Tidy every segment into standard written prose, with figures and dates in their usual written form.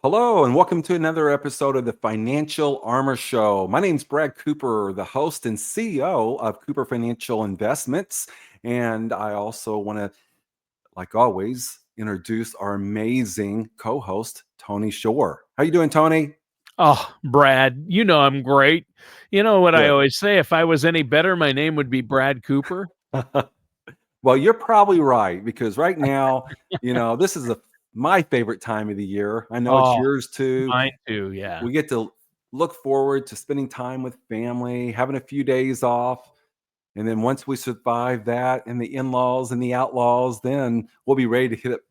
Hello, and welcome to another episode of the Financial Armor Show. My name's Brad Cooper, the host and CEO of Cooper Financial Investments. And I also want to, like always, introduce our amazing co-host, Tony Shore. How you doing, Tony? Oh, Brad, you know I'm great. You know what I Good. always say, if I was any better, my name would be Brad Cooper. Well, you're probably right because right now, this is my favorite time of the year. I know it's Oh, yours too. mine too, yeah. We get to look forward to spending time with family, having a few days off. And then once we survive that and the in-laws and the outlaws, then we'll be ready to hit it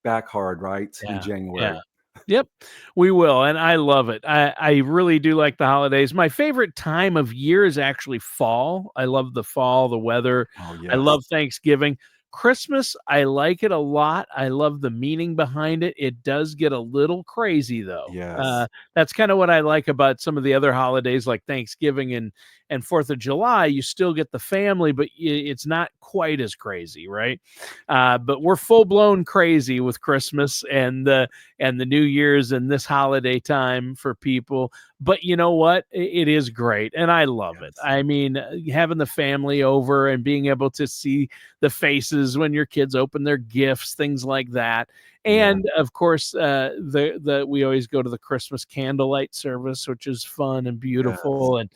back hard, right? In Yeah, January. yeah. Yep, we will, and I love it. I really do like the holidays. My favorite time of year is actually fall. I love the fall, the weather. Oh, I yes. love Thanksgiving. Christmas, I like it a lot. I love the meaning behind it. It does get a little crazy though. Yes. That's kind of what I like about some of the other holidays like Thanksgiving and 4th of July. You still get the family, but it's not quite as crazy, right? But we're full blown crazy with Christmas and the New Year's and this holiday time for people. But you know what? It is great, and I love it. Yes. I mean, having the family over and being able to see the faces when your kids open their gifts, things like that. Yeah. And of course, the we always go to the Christmas candlelight service, which is fun and Yes. beautiful, and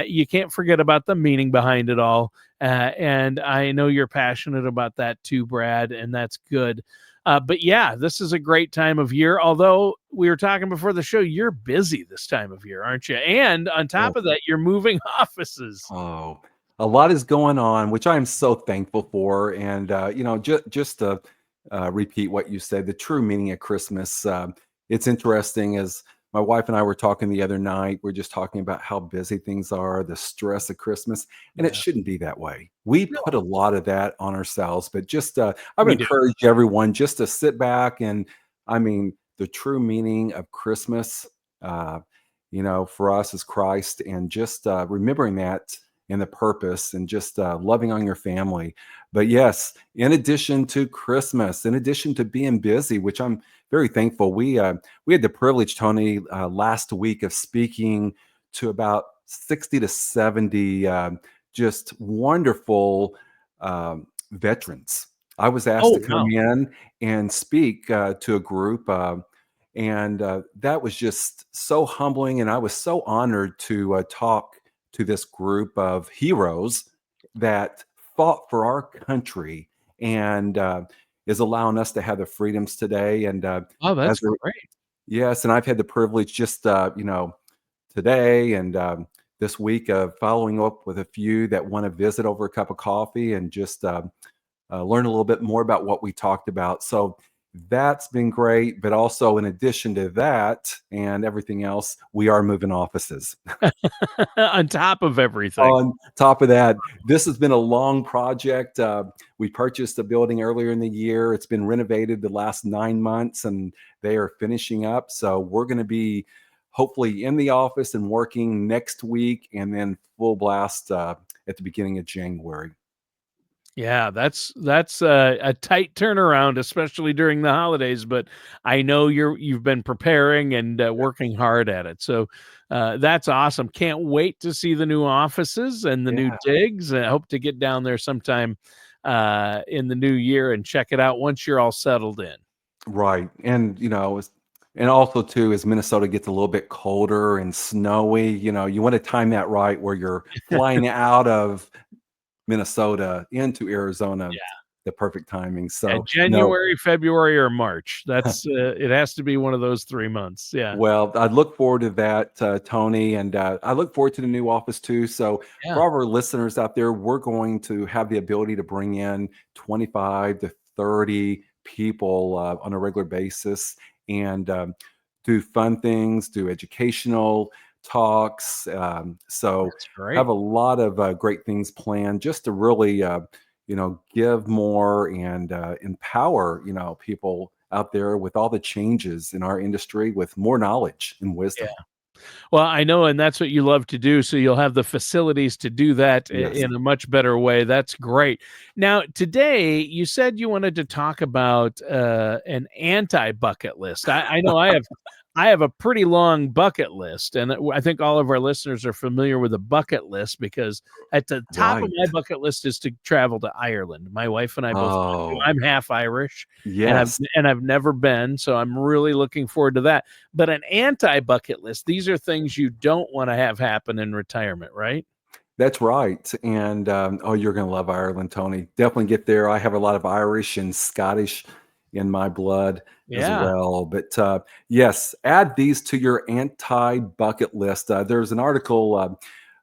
you can't forget about the meaning behind it all. And I know you're passionate about that too, Brad, and that's good. But yeah, this is a great time of year. Although we were talking before the show, you're busy this time of year, aren't you? And on top Yes. of that, you're moving offices. Oh, a lot is going on, which I'm so thankful for. And just to repeat what you said, the true meaning of Christmas. It's interesting as my wife and I were talking the other night. We're just talking about how busy things are, the stress of Christmas, and it Yeah, shouldn't be that way. We no, put a lot of that on ourselves, but just I would we do. encourage everyone just to sit back and, I mean, the true meaning of Christmas. Uh, for us is Christ, and just remembering that and the purpose and just loving on your family. But yes, in addition to Christmas, in addition to being busy, which I'm very thankful, we had the privilege, Tony, last week of speaking to about 60 to 70 just wonderful veterans. I was asked Oh to come wow. in and speak to a group. And that was just so humbling. And I was so honored to talk to this group of heroes that fought for our country and is allowing us to have the freedoms today. And Oh, that's as a, great. yes, and I've had the privilege just today and this week of following up with a few that want to visit over a cup of coffee and just learn a little bit more about what we talked about. So that's been great. But also, in addition to that and everything else, we are moving offices. On top of everything. On top of that, this has been a long project. We purchased a building earlier in the year. It's been renovated the last 9 months, and they are finishing up. So we're going to be hopefully in the office and working next week, and then full blast at the beginning of January. Yeah, that's a tight turnaround, especially during the holidays. But I know you've been preparing and working hard at it. So that's awesome. Can't wait to see the new offices and the new Yeah. digs. I hope to get down there sometime in the new year and check it out once you're all settled in. Right. And, and also too, as Minnesota gets a little bit colder and snowy, you want to time that right where you're flying out of Minnesota into Arizona, the perfect timing. Yeah, So, no, January, February, or March. That's it has to be one of those 3 months. Yeah, well, I look forward to that, Tony, and I look forward to the new office too. So, yeah. for all of our listeners out there, we're going to have the ability to bring in 25 to 30 people on a regular basis and do fun things, do educational talks. So, That's have great. a lot of great things planned just to really, give more and empower, people out there with all the changes in our industry with more knowledge and Yeah. wisdom. Well, I know, and that's what you love to do. So you'll have the facilities to do that Yes. in a much better way. That's great. Now, today you said you wanted to talk about an anti bucket list. I know I have a pretty long bucket list, and I think all of our listeners are familiar with a bucket list because at the top of my Right. bucket list is to travel to Ireland. My wife and I both want to. Oh, I'm half Irish, yes. and I've never been, so I'm really looking forward to that. But an anti bucket list, these are things you don't want to have happen in retirement, right? That's right. And oh, you're going to love Ireland, Tony. Definitely get there. I have a lot of Irish and Scottish in my blood as Yeah. well. But yes, add these to your anti bucket list. There's an article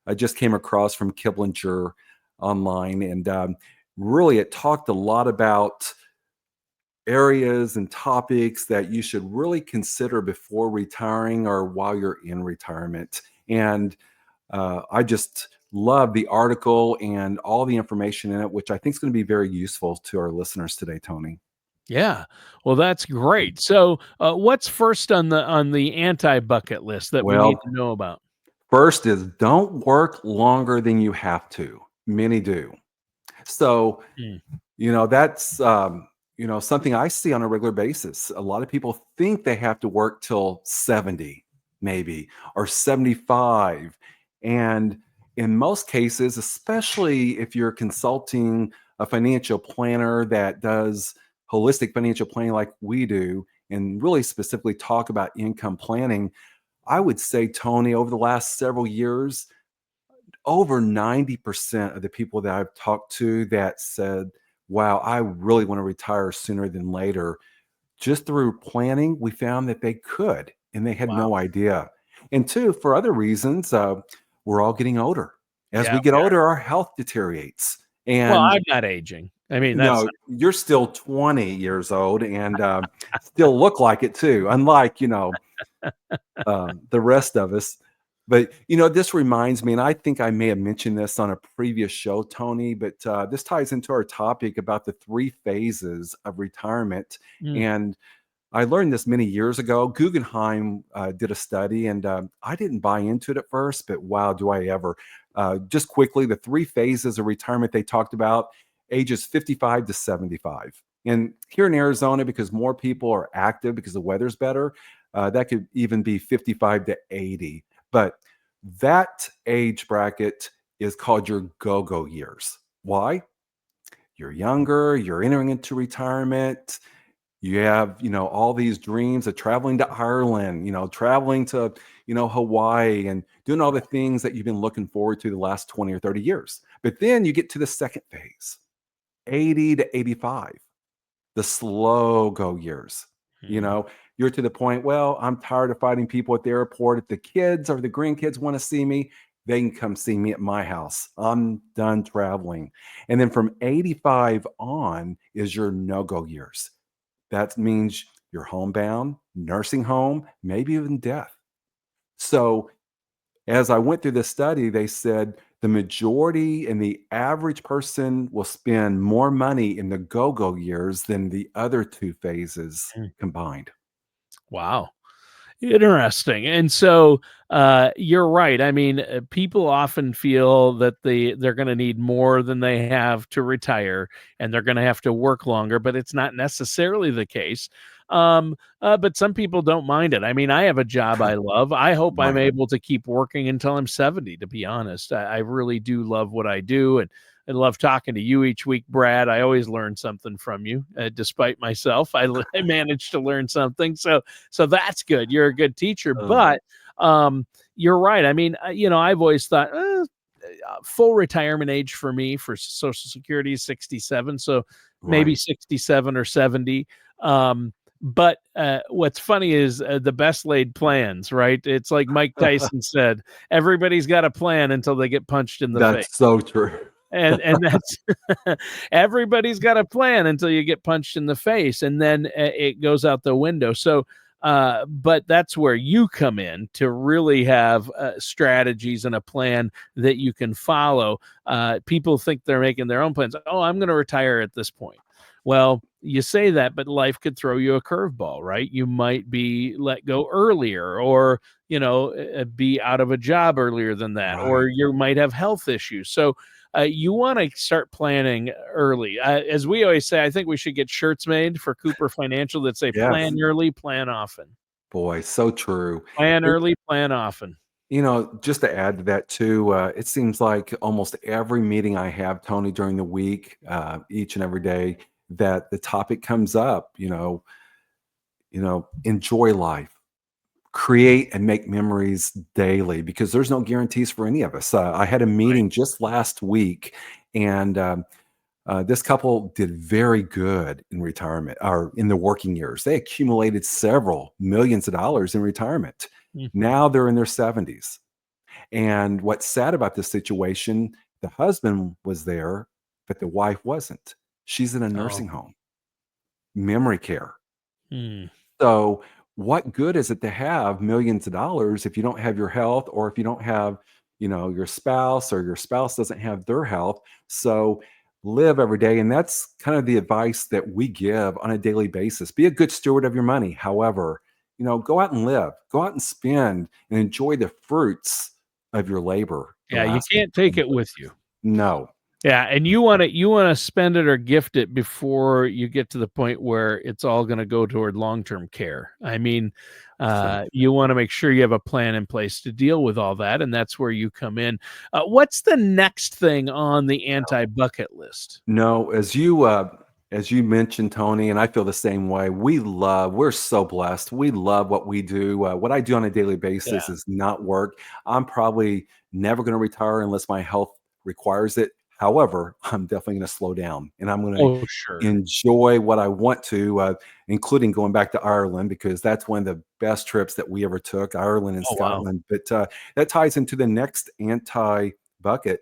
I just came across from Kiplinger online, and really it talked a lot about areas and topics that you should really consider before retiring or while you're in retirement. And I just love the article and all the information in it, which I think is going to be very useful to our listeners today, Tony. Yeah. Well, that's great. So, what's first on the anti bucket list that we need Well, to know about? first is don't work longer than you have to. Many do. So, Mm, that's something I see on a regular basis. A lot of people think they have to work till 70, maybe, or 75. And in most cases, especially if you're consulting a financial planner that does holistic financial planning like we do, and really specifically talk about income planning, I would say, Tony, over the last several years, over 90% of the people that I've talked to that said, wow, I really want to retire sooner than later, just through planning, we found that they could, and they had wow. no idea. And two, for other reasons, we're all getting older. As Yeah, we get we are. older, our health deteriorates. Well, And I'm not aging. I mean, that's no, you're still 20 years old and still look like it too, unlike, the rest of us. But this reminds me, and I think I may have mentioned this on a previous show, Tony. But this ties into our topic about the three phases of retirement. mm, And I learned this many years ago. Guggenheim did a study, and I didn't buy into it at first, but wow, do I ever. Just quickly, the three phases of retirement they talked about: ages 55 to 75. And here in Arizona, because more people are active because the weather's better, that could even be 55 to 80. But that age bracket is called your go go years. Why? You're younger, you're entering into retirement, you have all these dreams of traveling to Ireland, traveling to Hawaii, and doing all the things that you've been looking forward to the last 20 or 30 years. But then you get to the second phase, 80 to 85, the slow go years. you mm, know you're to the point, well, I'm tired of fighting people at the airport. If the kids or the grandkids want to see me, they can come see me at my house. I'm done traveling. And then from 85 on is your no-go years. That means you're homebound, nursing home, maybe even death. So, as I went through this study, they said the majority and the average person will spend more money in the go go years than the other two phases mm. combined. Wow. Interesting. And so you're right. I mean, people often feel that they're going to need more than they have to retire, and they're going to have to work longer, but it's not necessarily the case. But some people don't mind it. I mean, I have a job I love. I hope I'm Right. able to keep working until I'm 70, to be honest. I really do love what I do. And I love talking to you each week, Brad. I always learn something from you, despite myself. I managed to learn something. So that's good. You're a good teacher, Oh, but you're right. I mean, I've always thought full retirement age for me for Social Security is 67, so maybe right. 67 or 70. But what's funny is the best laid plans, right? It's like Mike Tyson said, everybody's got a plan until they get punched in the face. That's so true. And that's everybody's got a plan until you get punched in the face, and then it goes out the window. So but that's where you come in to really have strategies and a plan that you can follow. People think they're making their own plans. Oh, I'm going to retire at this point. Well, you say that, but life could throw you a curveball, right? You might be let go earlier, or, be out of a job earlier than that, or Right. you might have health issues. So, you want to start planning early. As we always say, I think we should get shirts made for Cooper Financial that say Yes. plan early, plan often. Boy, so true. Plan It early, plan often. just to add to that too, it seems like almost every meeting I have, Tony, during the week, each and every day, that the topic comes up, enjoy life, create and make memories daily because there's no guarantees for any of us. I had a Right. meeting just last week, and this couple did very good in retirement or in their working years. They accumulated several millions of dollars in retirement. Mhm. Now they're in their 70s. And what's sad about this situation, the husband was there, but the wife wasn't. She's in a Oh. nursing home, memory care. Hmm. So, what good is it to have millions of dollars if you don't have your health or if you don't have, your spouse or your spouse doesn't have their health? So, live every day. And that's kind of the advice that we give on a daily basis. Be a good steward of your money. However, go out and live, go out and spend and enjoy the fruits of your labor the Yeah, you last can't take 20 it with years. you. No, Yeah, and you wanna spend it or gift it before you get to the point where it's all gonna go toward long-term care. I mean, so you wanna make sure you have a plan in place to deal with all that, and that's where you come in. What's the next thing on the anti-bucket list? No, as you mentioned, Tony, and I feel the same way. We're so blessed. We love what we do. What I do on a daily basis Yeah. is not work. I'm probably never going to retire unless my health requires it. However, I'm definitely going to slow down and I'm going to Oh, sure. enjoy what I want to, including going back to Ireland because that's one of the best trips that we ever took, Ireland and Oh, wow. Scotland. But that ties into the next anti bucket.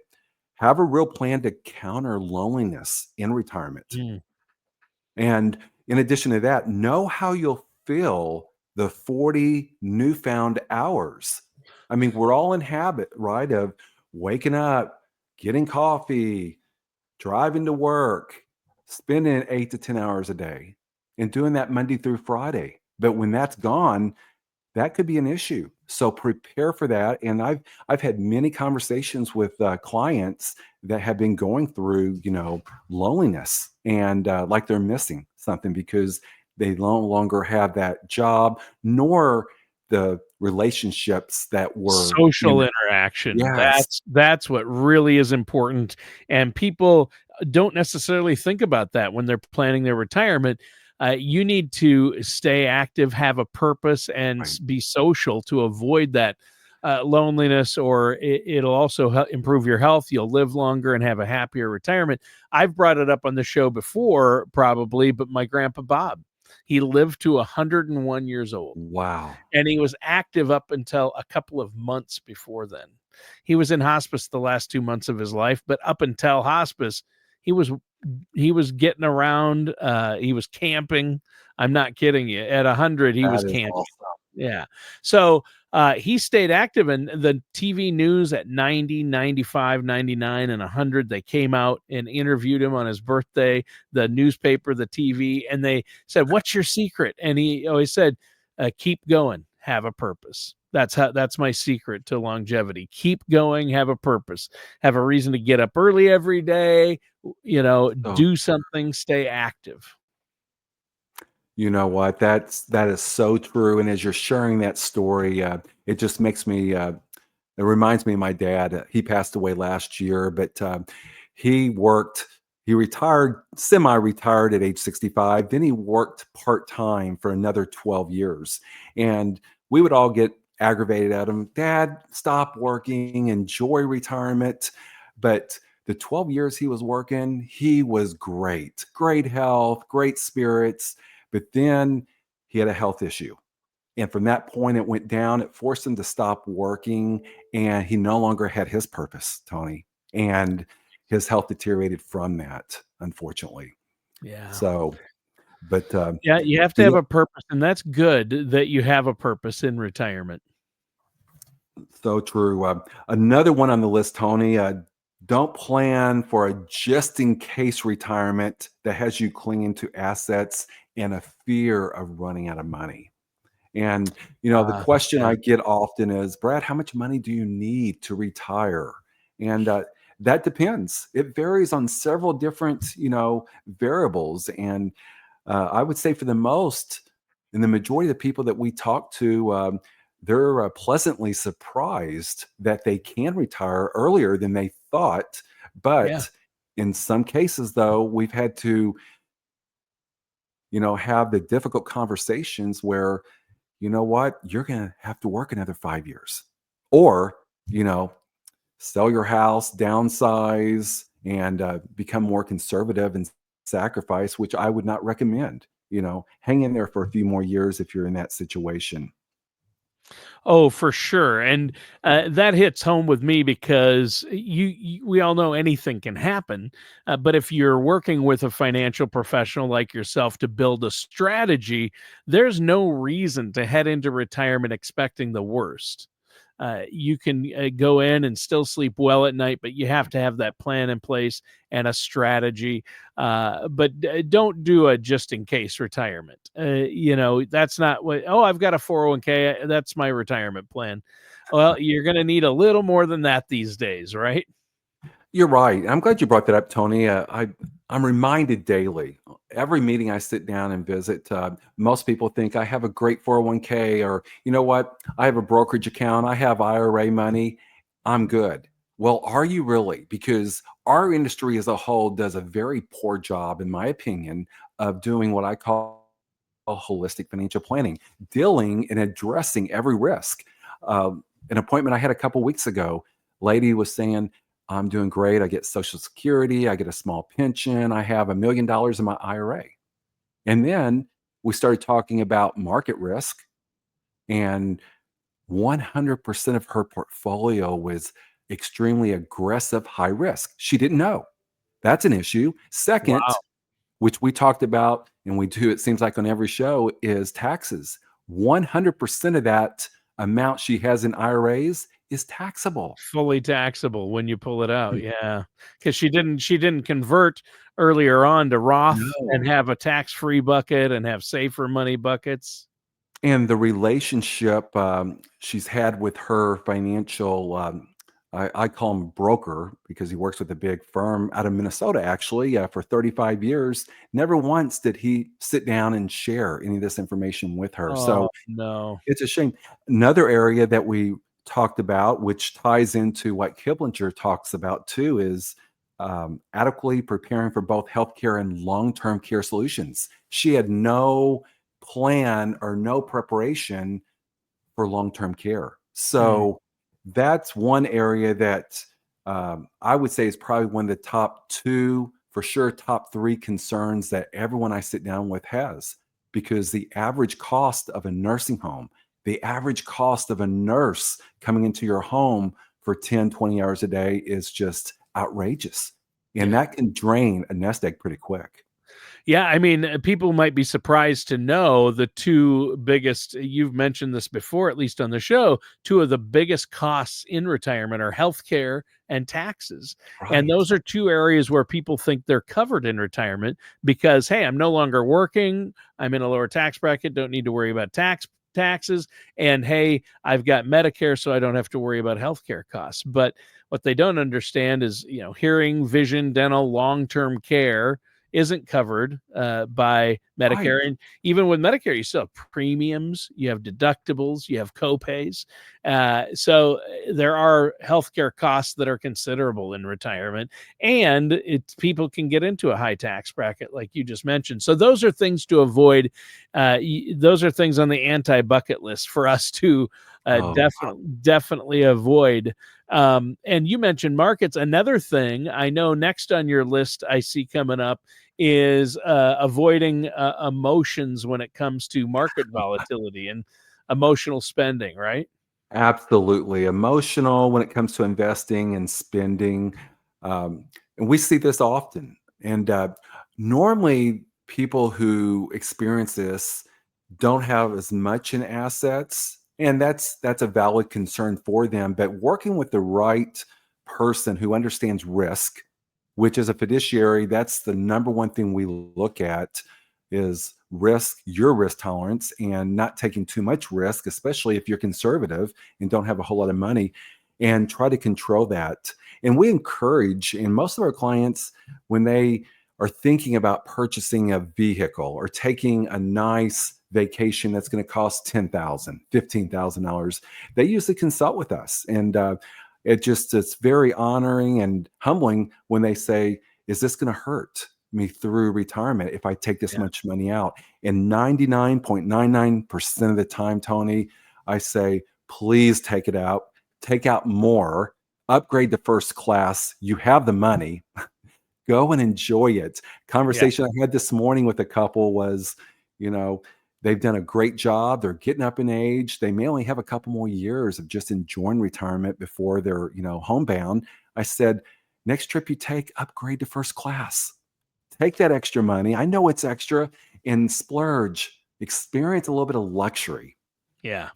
Have a real plan to counter loneliness in retirement. Mm. And in addition to that, know how you'll fill the 40 newfound hours. I mean, we're all in habit, right, of waking up, getting coffee, driving to work, spending 8 to 10 hours a day, and doing that Monday through Friday. But when that's gone, that could be an issue. So prepare for that. And I've had many conversations with clients that have been going through, loneliness and like they're missing something because they no longer have that job nor the relationships that were Social in. interaction. Yes, That's what really is important, and people don't necessarily think about that when they're planning their retirement. You need to stay active, have a purpose, and right. be social to avoid that loneliness, or it'll also improve your health. You'll live longer and have a happier retirement. I've brought it up on the show before, probably, but my grandpa Bob, he lived to 101 years old, Wow. and he was active up until a couple of months before then. He was in hospice the last 2 months of his life, but up until hospice, he was he was getting around, he was camping. I'm not kidding you. At 100, he was That is camping. awesome. Yeah. So, he stayed active, and the TV news at 90, 95, 99, and 100, they came out and interviewed him on his birthday, the newspaper, the TV, and they said, "What's your secret?" And he always said, "Keep going, have a purpose." That's my secret to longevity. Keep going, have a purpose, have a reason to get up early every day, So do something, stay active. you know what? That is so true. And as you're sharing that story, it just makes me. It reminds me of my dad. He passed away last year, but he worked. He retired, semi-retired at age 65. Then he worked part time for another 12 years, and we would all get aggravated at him. Dad, stop working, enjoy retirement. But the 12 years he was working, he was great, great health, great spirits but then he had a health issue. And from that point, it went down. It forced him to stop working. And he no longer had his purpose, Tony. And his health deteriorated from that, unfortunately. Yeah. So, but Yeah, you have to have the a purpose, and that's good that you have a purpose in retirement. so true. Another one on the list, Tony. Don't plan for a just in case retirement that has you clinging to assets and a fear of running out of money. And, the question Yeah, I get often is, Brad, how much money do you need to retire? And that depends. It varies on several different, variables. And I would say for the most, and the majority of the people that we talk to, they're pleasantly surprised that they can retire earlier than they thought. yeah. But in some cases, though, we've had to, have the difficult conversations where, you know what, you're going to have to work another 5 years, or, you know, sell your house, downsize, and become more conservative and sacrifice, which I would not recommend. Hang in there for a few more years if you're in that situation. Oh, for sure, and, that hits home with me because we all know anything can happen, but if you're working with a financial professional like yourself to build a strategy, there's no reason to head into retirement expecting the worst. You can go in and still sleep well at night, but you have to have that plan in place and a strategy. But don't do a just in case retirement. That's not what, oh, I've got a 401k. That's my retirement plan. Well, you're going to need a little more than that these days, right? You're right. I'm glad you brought that up, Tony. I'm reminded daily. Every meeting I sit down and visit, most people think I have a great 401k, or you know what, I have a brokerage account, I have IRA money, I'm good. Well, are you really? Because our industry as a whole does a very poor job, in my opinion, of doing what I call holistic financial planning, dealing and addressing every risk. An appointment I had a couple weeks ago, lady was saying, I'm doing great. I get Social Security. I get a small pension. I have $1 million in my IRA. And then we started talking about market risk, and 100% of her portfolio was extremely aggressive, high risk. She didn't know. That's an issue. Second, Wow. which we talked about and we do, it seems like on every show, is taxes. 100% of that amount she has in IRAs is taxable. Fully taxable when you pull it out. Mm. Yeah. Because she didn't convert earlier on to Roth and No. have a tax-free bucket and have safer money buckets. And the relationship she's had with her financial, I call him broker because he works with a big firm out of Minnesota, actually, for 35 years. Never once did he sit down and share any of this information with her. Oh, So no. it's a shame. Another area that we talked about, which ties into what Kiplinger talks about too, is adequately preparing for both healthcare and long-term care solutions. She had no plan or no preparation for long-term care. Mm, So that's one area that I would say is probably one of the top two, for sure, top three concerns that everyone I sit down with has, because the average cost of a nursing home, the average cost of a nurse coming into your home for 10, 20 hours a day is just outrageous. And yeah. that can drain a nest egg pretty quick. Yeah, I mean, people might be surprised to know the 2 biggest, you've mentioned this before, at least on the show, 2 of the biggest costs in retirement are healthcare and taxes. And Right. those are 2 areas where people think they're covered in retirement because, "Hey, I'm no longer working, I'm in a lower tax bracket, don't need to worry about taxes, and hey, I've got Medicare, so I don't have to worry about healthcare costs." But what they don't understand is, hearing, vision, dental, long-term care isn't covered by Right. Medicare. And even with Medicare, you still have premiums, you have deductibles, you have copays. So there are healthcare costs that are considerable in retirement, and people can get into a high tax bracket, like you just mentioned. So those are things to avoid. Those are things on the anti bucket list for us to Oh, definitely avoid. And you mentioned markets. Another thing I know next on your list I see coming up is avoiding emotions when it comes to market volatility and emotional spending, right? absolutely. Emotional when it comes to investing and spending. And we see this often. And normally, people who experience this don't have as much in assets. And that's a valid concern for them. But working with the right person who understands risk, which as a fiduciary, that's the number one thing we look at is risk, your risk tolerance, and not taking too much risk, especially if you're conservative and don't have a whole lot of money, and try to control that. And we encourage, and most of our clients, when they are thinking about purchasing a vehicle or taking a nice vacation that's going to cost $10,000, $15,000, they usually consult with us. And it's very honoring and humbling when they say, is this going to hurt me through retirement if I take this Yeah. much money out? And 99.99% of the time, Tony, I say, please take it out, take out more, upgrade to first class. You have the money. Go and enjoy it. Yeah. Conversation I had this morning with a couple was, you know, they've done a great job. They're getting up in age. They may only have a couple more years of just enjoying retirement before they're, homebound. I said, next trip you take, upgrade to first class. Take that extra money. I know it's extra and splurge. Experience a little bit of luxury. Yeah.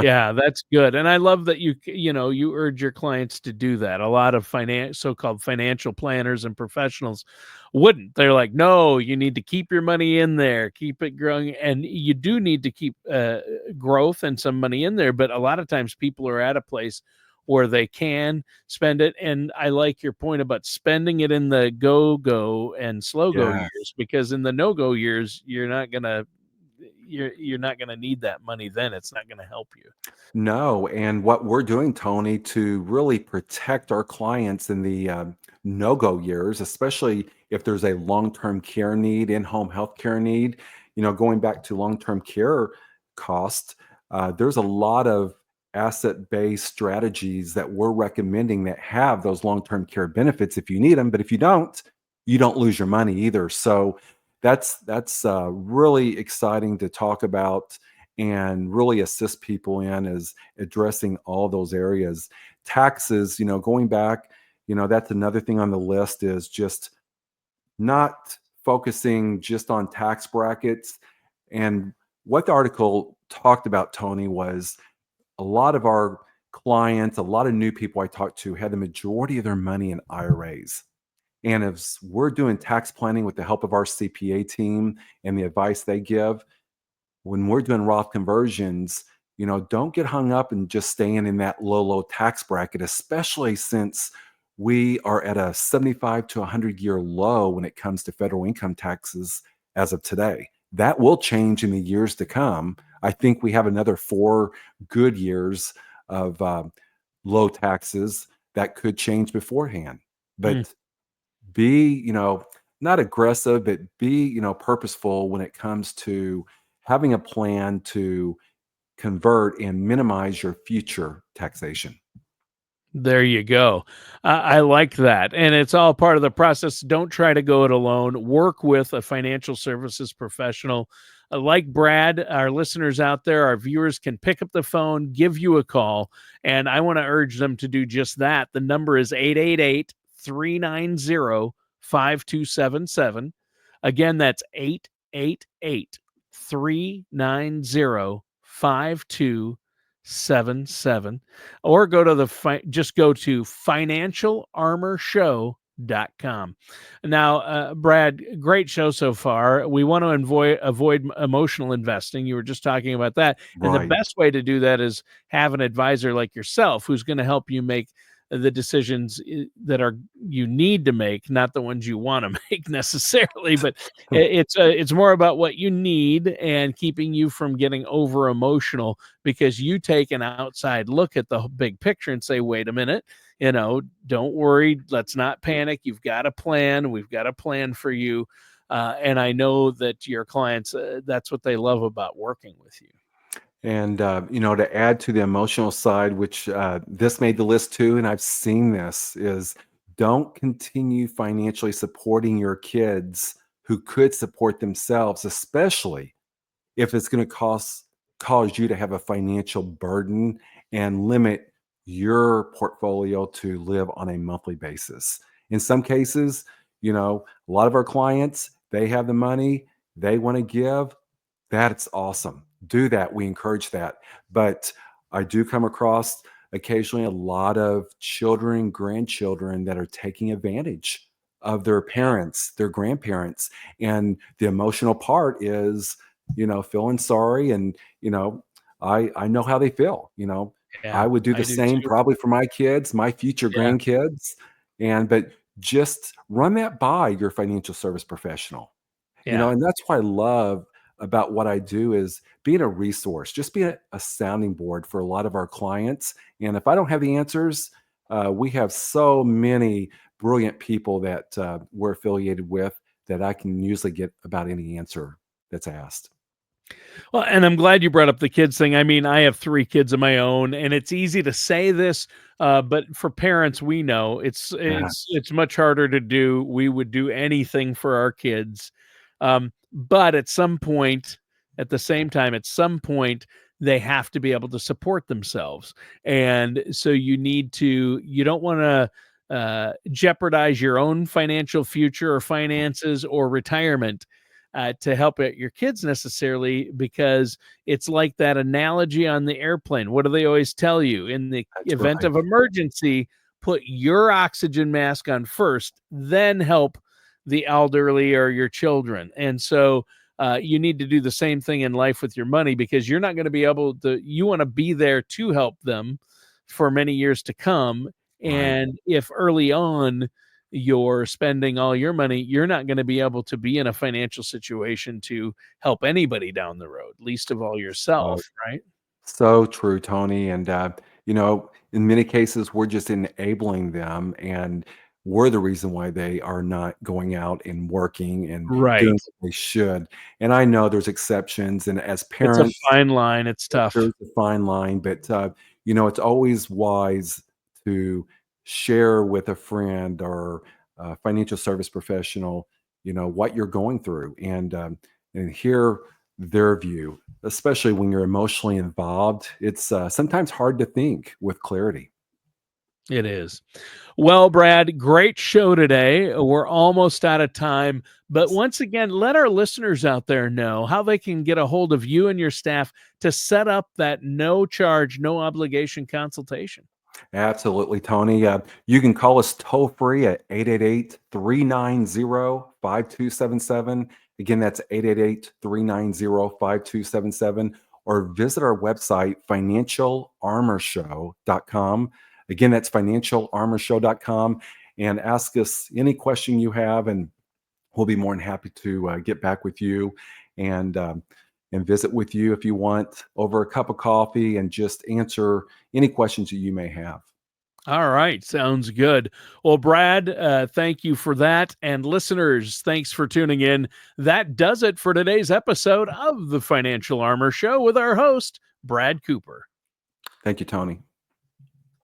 Yeah, that's good. And I love that you urge your clients to do that. A lot of so-called financial planners and professionals wouldn't. They're like, "No, you need to keep your money in there, keep it growing." And you do need to keep growth and some money in there, but a lot of times people are at a place where they can spend it. And I like your point about spending it in the go and slow go Yeah. years, because in the no-go years, you're not gonna need that money then. It's not gonna help you. No, and what we're doing, Tony, to really protect our clients in the no-go years, especially if there's a long-term care need, in-home healthcare need, going back to long-term care cost, there's a lot of asset-based strategies that we're recommending that have those long-term care benefits if you need them, but if you don't lose your money either. So that's really exciting to talk about and really assist people in is addressing all those areas. Taxes, going back, that's another thing on the list is just not focusing just on tax brackets. And what the article talked about, Tony, was a lot of our clients, a lot of new people I talked to had the majority of their money in IRAs. And as we're doing tax planning with the help of our CPA team and the advice they give, when we're doing Roth conversions, don't get hung up and just staying in that low tax bracket, especially since we are at a 75 to 100-year low when it comes to federal income taxes as of today. That will change in the years to come. I think we have another 4 good years of low taxes that could change beforehand. Mm. But be, not aggressive, but be, purposeful when it comes to having a plan to convert and minimize your future taxation. There you go. I like that. And it's all part of the process. Don't try to go it alone. Work with a financial services professional. Like Brad, our listeners out there, our viewers can pick up the phone, give you a call. And I want to urge them to do just that. The number is 888-390-5277. Again, that's 888-390-5277, or go to just go to financialarmorshow.com. Now, Brad, great show so far. We want to avoid emotional investing. You were just talking about that. And the Right. best way to do that is have an advisor like yourself who's going to help you make the decisions that are you need to make, not the ones you want to make necessarily, but it's more about what you need and keeping you from getting over emotional, because you take an outside look at the big picture and say, wait a minute, don't worry, let's not panic. You've got a plan. We've got a plan for you. And I know that your clients, that's what they love about working with you. And, to add to the emotional side, which this made the list too, and I've seen this, is don't continue financially supporting your kids who could support themselves, especially if it's going to cause you to have a financial burden and limit your portfolio to live on a monthly basis. In some cases, a lot of our clients, they have the money, they want to give. That's awesome. Do that. We encourage that. But I do come across occasionally a lot of children, grandchildren that are taking advantage of their parents, their grandparents. And the emotional part is, feeling sorry. And, I know how they feel. I Yeah, would do I the do same too. probably for my kids, my future Yeah, grandkids. But just run that by your financial service professional. yeah. And that's what I love about what I do is being a resource, just be a sounding board for a lot of our clients. And if I don't have the answers, we have so many brilliant people that we're affiliated with that I can usually get about any answer that's asked. Well, and I'm glad you brought up the kids thing. I mean, I have 3 kids of my own, and it's easy to say this, but for parents, we know Yeah, it's much harder to do. We would do anything for our kids, but at some point, at the same time, at some point, they have to be able to support themselves, and so you don't wanna, jeopardize your own financial future or finances or retirement to help out your kids necessarily, because it's like that analogy on the airplane. What do they always tell you? In the that's event right. of emergency, put your oxygen mask on first, then help the elderly or your children. And so you need to do the same thing in life with your money, because you're not going to be able to, you want to be there to help them for many years to come. Right. And if early on you're spending all your money, you're not going to be able to be in a financial situation to help anybody down the road, least of all Uh, yourself, right? So true, Tony. And, in many cases, we're just enabling them, and we're the reason why they are not going out and working and doing Right. what they should. And I know there's exceptions. And as It's a parents, fine line. It's tough. there's a fine line, but, it's always wise to share with a friend or a financial service professional, what you're going through and hear their view, especially when you're emotionally involved. It's sometimes hard to think with clarity. It is. Well, Brad, great show today. We're almost out of time. But once again, let our listeners out there know how they can get a hold of you and your staff to set up that no charge, no obligation consultation. Absolutely, Tony. You can call us toll free at 888-390-5277. Again, that's 888-390-5277. Or visit our website, financialarmorshow.com. Again, that's financialarmorshow.com. And ask us any question you have, and we'll be more than happy to get back with you and um, and visit with you if you want over a cup of coffee and just answer any questions that you may have. All right. Sounds good. Well, Brad, thank you for that. And listeners, thanks for tuning in. That does it for today's episode of the Financial Armor Show with our host, Brad Cooper. Thank you, Tony.